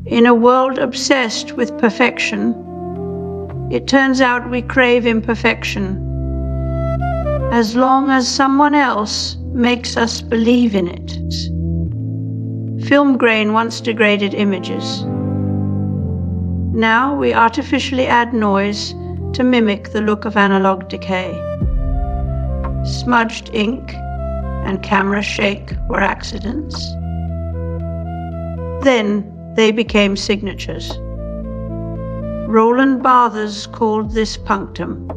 In a world obsessed with perfection, it turns out we crave imperfection, as long as someone else makes us believe in it. Film grain once degraded images. Now we artificially add noise to mimic the look of analog decay. Smudged ink and camera shake were accidents. Then they became signatures. Roland Barthes called this punctum,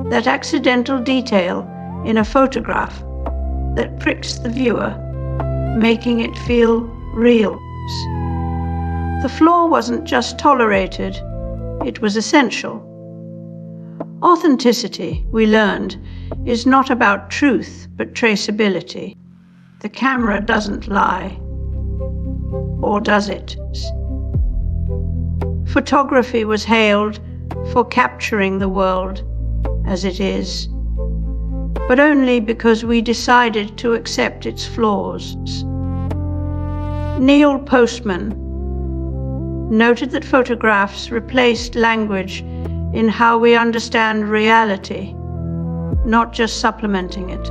that accidental detail in a photograph that pricks the viewer, making it feel real. The flaw wasn't just tolerated, it was essential. Authenticity, we learned, is not about truth, but traceability. The camera doesn't lie. Or does it? Photography was hailed for capturing the world as it is, but only because we decided to accept its flaws. Neil Postman noted that photographs replaced language in how we understand reality, not just supplementing it.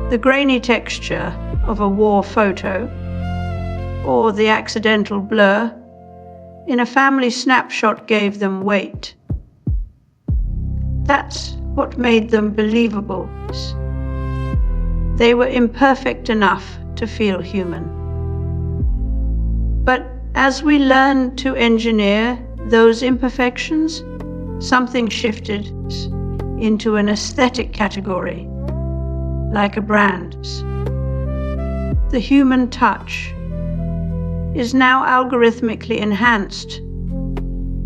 The grainy texture of a war photo, or the accidental blur in a family snapshot, gave them weight. That's what made them believable. They were imperfect enough to feel human. But as we learned to engineer those imperfections, something shifted into an aesthetic category, like a brand. The human touch is now algorithmically enhanced.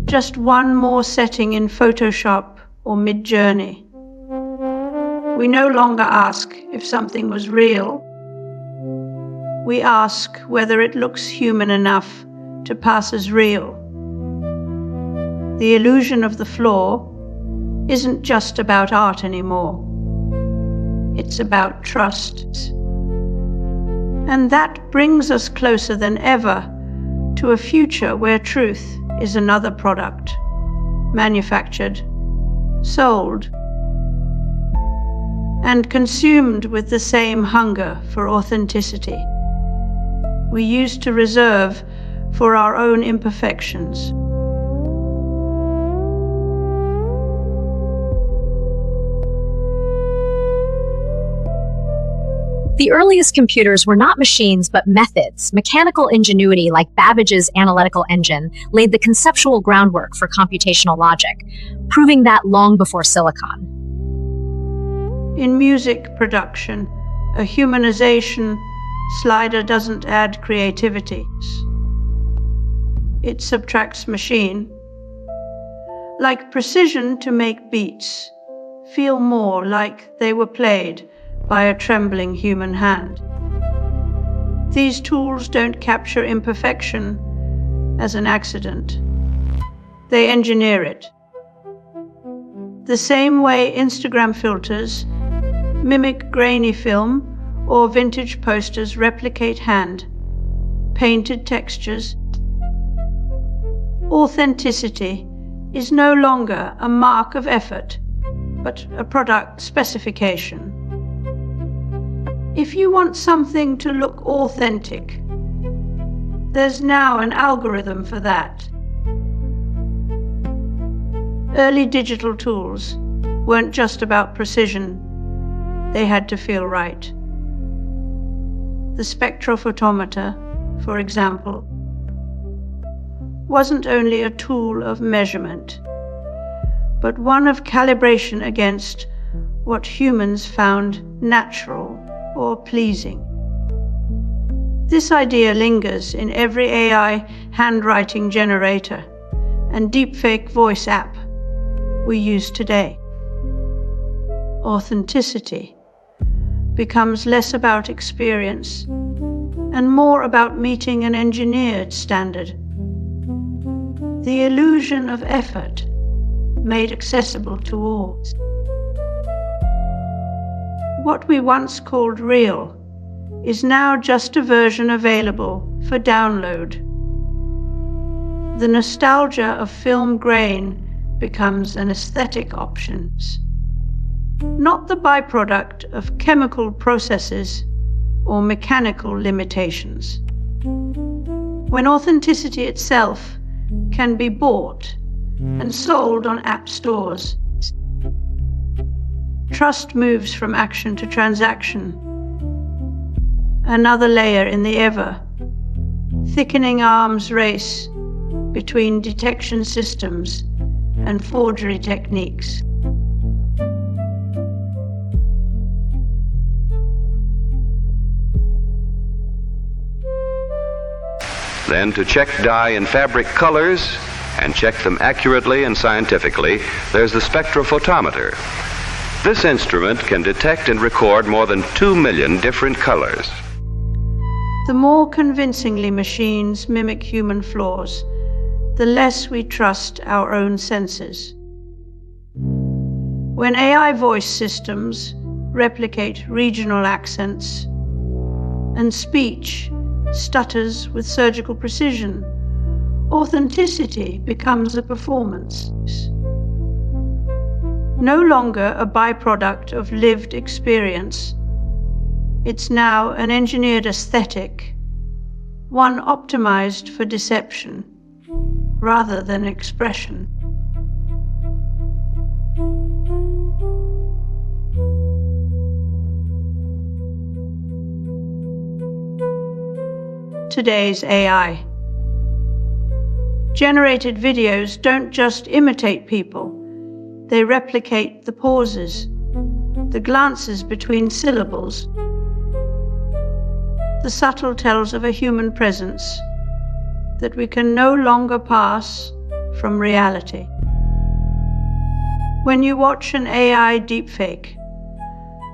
Just one more setting in Photoshop or Mid-Journey. We no longer ask if something was real. We ask whether it looks human enough to pass as real. The illusion of the flaw isn't just about art anymore. It's about trust. And that brings us closer than ever to a future where truth is another product, manufactured, sold, and consumed with the same hunger for authenticity we used to reserve for our own imperfections. The earliest computers were not machines, but methods. Mechanical ingenuity, like Babbage's analytical engine, laid the conceptual groundwork for computational logic, proving that long before silicon. In music production, a humanization slider doesn't add creativity. It subtracts machine. Like precision to make beats feel more like they were played by a trembling human hand. These tools don't capture imperfection as an accident. They engineer it. The same way Instagram filters mimic grainy film or vintage posters replicate hand-painted textures. Authenticity is no longer a mark of effort, but a product specification. If you want something to look authentic, there's now an algorithm for that. Early digital tools weren't just about precision, they had to feel right. The spectrophotometer, for example, wasn't only a tool of measurement, but one of calibration against what humans found natural or pleasing. This idea lingers in every AI handwriting generator and deepfake voice app we use today. Authenticity becomes less about experience and more about meeting an engineered standard. The illusion of effort made accessible to all. What we once called real is now just a version available for download The nostalgia of film grain becomes an aesthetic option, not the byproduct of chemical processes or mechanical limitations. When authenticity itself can be bought and sold on app stores, trust moves from action to transaction, another layer in the ever thickening arms race between detection systems and forgery techniques. Then to check dye and fabric colors, and check them accurately and scientifically, there's the spectrophotometer. This instrument can detect and record more than 2 million different colors. The more convincingly machines mimic human flaws, the less we trust our own senses. When AI voice systems replicate regional accents and speech stutters with surgical precision, authenticity becomes a performance. No longer a byproduct of lived experience. It's now an engineered aesthetic, one optimized for deception rather than expression. Today's AI. Generated videos don't just imitate people, they replicate the pauses, the glances between syllables, the subtle tells of a human presence that we can no longer pass from reality. When you watch an AI deepfake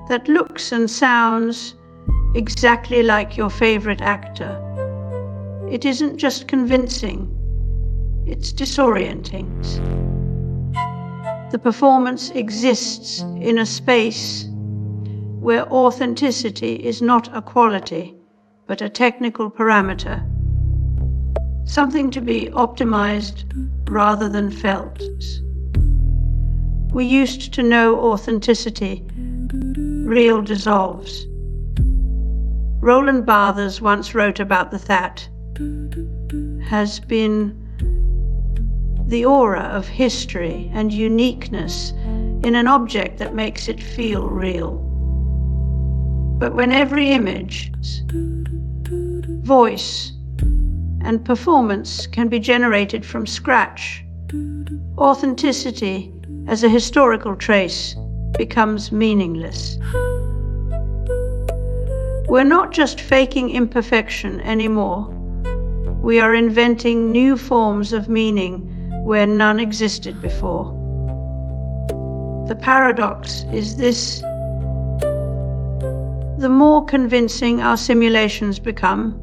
that looks and sounds exactly like your favorite actor, it isn't just convincing, it's disorienting. The performance exists in a space where authenticity is not a quality, but a technical parameter, something to be optimized rather than felt. We used to know authenticity, real dissolves. Roland Barthes once wrote about that has been the aura of history and uniqueness in an object that makes it feel real. But when every image, voice, and performance can be generated from scratch, authenticity as a historical trace becomes meaningless. We're not just faking imperfection anymore. We are inventing new forms of meaning where none existed before. The paradox is this: the more convincing our simulations become,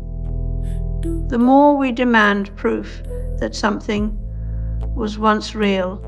the more we demand proof that something was once real.